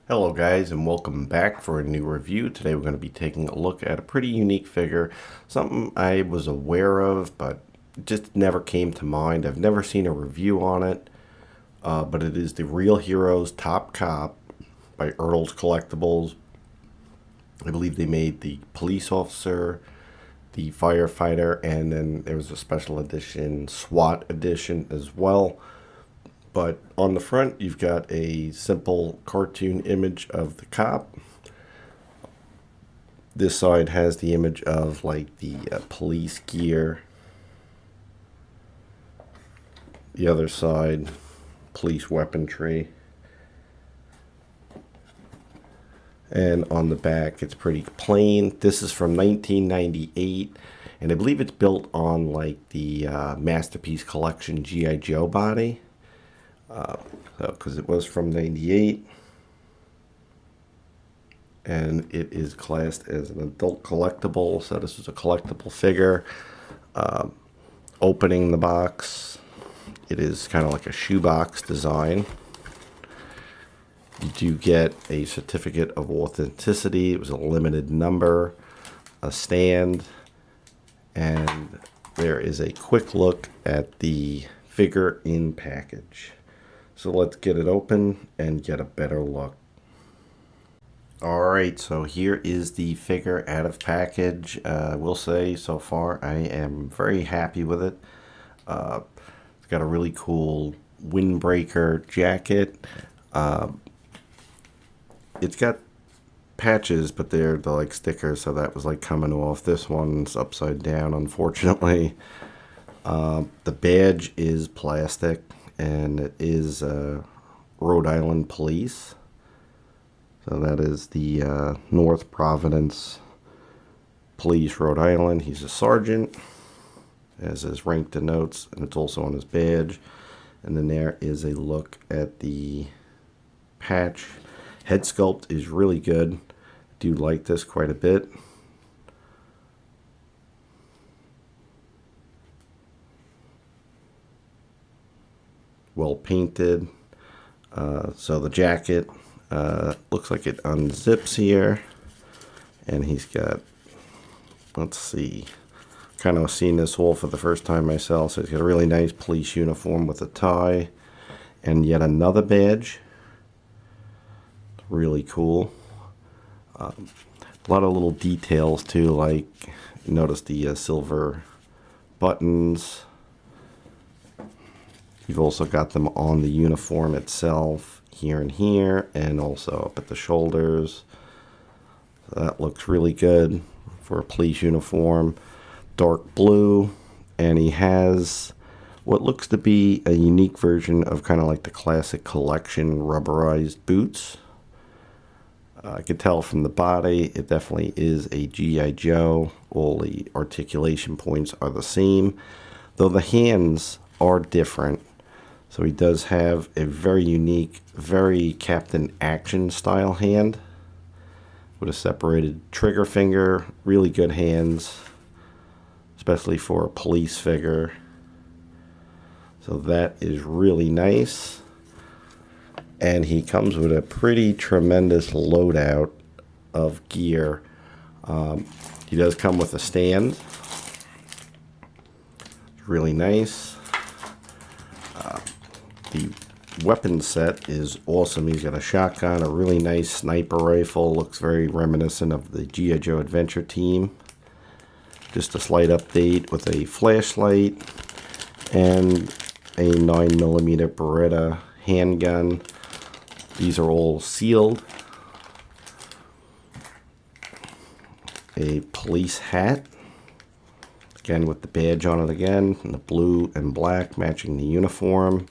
Hello guys, and welcome back for a new review. Today we're going to be taking a look at a pretty unique figure, something I was aware of but just never came to mind. I've never seen a review on it, but it is the Real Heroes Top Cop by ERTL's Collectibles. I believe they made the police officer, the firefighter, and then there was a special edition SWAT edition as well. But on the front, you've got a simple cartoon image of the cop. This side has the image of like the police gear. The other side, police weaponry. And on the back, it's pretty plain. This is from 1998, and I believe it's built on like the Masterpiece Collection G.I. Joe body. Because it was from 98, and it is classed as an adult collectible, so this is a collectible figure. Opening the box, it is kind of like a shoebox design. You do get a certificate of authenticity. It was a limited number, a stand, and there is a quick look at the figure in package. So let's get it open and get a better look. Alright, so here is the figure out of package. I will say so far I am very happy with it. It's got a really cool windbreaker jacket. It's got patches, but they're like stickers, so that was like coming off. This one's upside down, unfortunately. The badge is plastic, and it is Rhode Island Police. So that is the North Providence Police, Rhode Island. He's a sergeant, as his rank denotes, and it's also on his badge. And then there is a look at the patch. Head sculpt is really good. I do like this quite a bit. Well painted. So the jacket looks like it unzips here, and he's got, let's see, kind of seen this all for the first time myself. So he's got a really nice police uniform with a tie and yet another badge. Really cool. A lot of little details too, like notice the silver buttons. You've also got them on the uniform itself, here and here, and also up at the shoulders. So that looks really good for a police uniform. Dark blue, and he has what looks to be a unique version of kind of like the classic collection rubberized boots. I could tell from the body, it definitely is a G.I. Joe. All the articulation points are the same, though the hands are different. So he does have a very unique, very Captain Action style hand with a separated trigger finger. Really good hands, especially for a police figure. So that is really nice. And he comes with a pretty tremendous loadout of gear. He does come with a stand. Really nice. The weapon set is awesome. He's got a shotgun, a really nice sniper rifle. Looks very reminiscent of the G.I. Joe Adventure Team. Just a slight update with a flashlight and a 9mm Beretta handgun. These are all sealed. A police hat, again with the badge on it again, and the blue and black matching the uniform.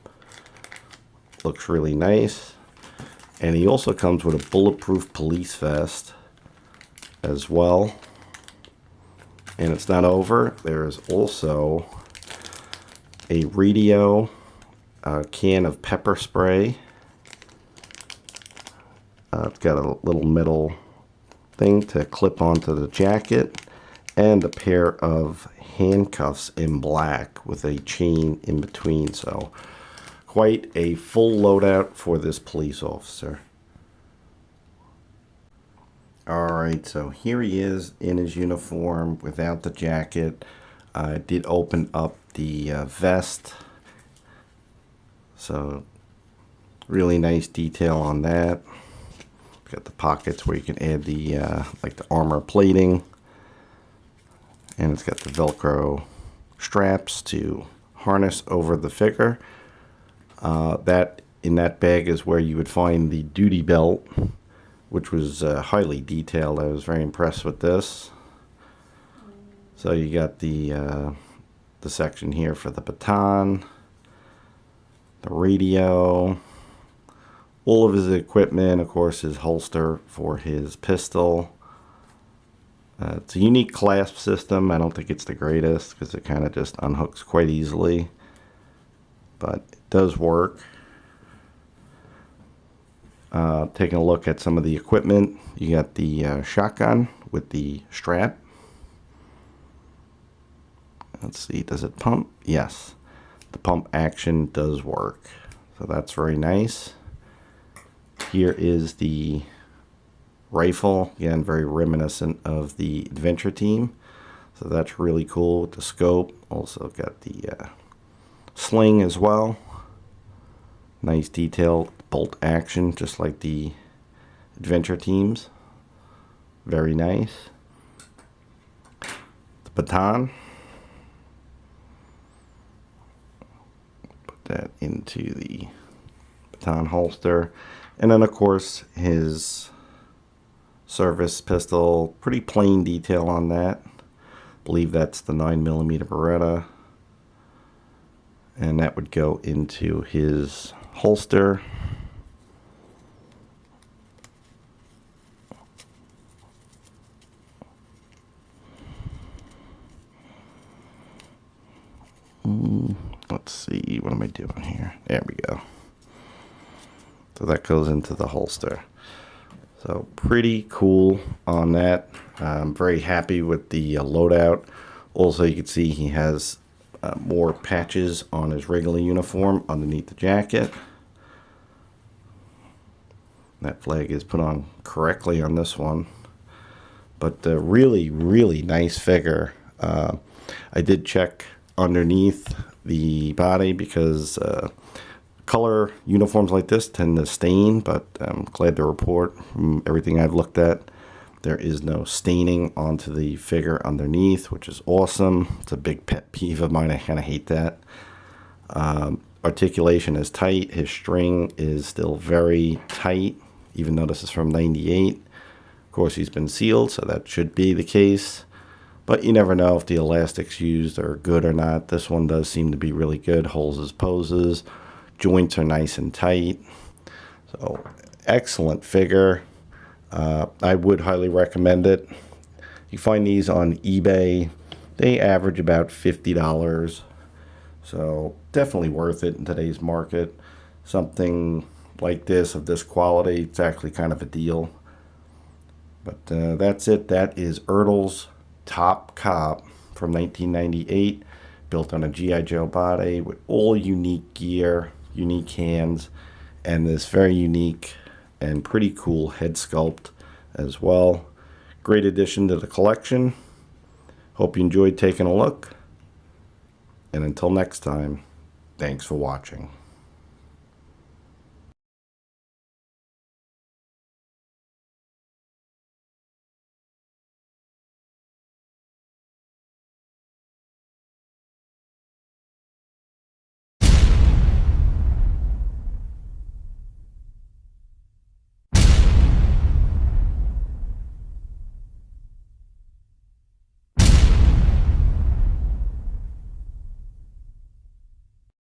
Looks really nice. And he also comes with a bulletproof police vest as well. And it's not over. There is also a radio, a can of pepper spray. It's got a little metal thing to clip onto the jacket, and a pair of handcuffs in black with a chain in between. So quite a full loadout for this police officer. Alright, so here he is in his uniform without the jacket. I did open up the vest. So really nice detail on that. Got the pockets where you can add the like the armor plating. And it's got the Velcro straps to harness over the figure. That in that bag is where you would find the duty belt, which was highly detailed. I was very impressed with this. So you got the section here for the baton, the radio, all of his equipment, of course his holster for his pistol. It's a unique clasp system. I don't think it's the greatest because it kind of just unhooks quite easily, but it does work. Taking a look at some of the equipment, you got the shotgun with the strap. Let's see, does it pump? Yes, the pump action does work, so that's very nice. Here is the rifle, again very reminiscent of the adventure team, so that's really cool with the scope. Also got the sling as well. Nice detailed bolt action, just like the adventure teams. Very nice. The baton. Put that into the baton holster. And then of course his service pistol. Pretty plain detail on that. I believe that's the 9mm Beretta. And that would go into his holster. Let's see, what am I doing here? There we go. So that goes into the holster. So pretty cool on that. I'm very happy with the loadout. Also, you can see he has more patches on his regular uniform underneath the jacket. That flag is put on correctly on this one. But really, really nice figure. I did check underneath the body because color uniforms like this tend to stain, but I'm glad to report from everything I've looked at, there is no staining onto the figure underneath, which is awesome. It's a big pet peeve of mine. I kind of hate that. Articulation is tight. His string is still very tight, even though this is from '98. Of course, he's been sealed, so that should be the case. But you never know if the elastics used are good or not. This one does seem to be really good. Holds his poses. Joints are nice and tight. So, excellent figure. I would highly recommend it. You find these on eBay. They average about $50. So, definitely worth it in today's market. Something like this, of this quality, it's actually kind of a deal. But that's it. That is ERTL's Top Cop from 1998. Built on a G.I. Joe body with all unique gear, unique hands, and this very unique and pretty cool head sculpt as well. Great addition to the collection. Hope you enjoyed taking a look. And until next time, thanks for watching.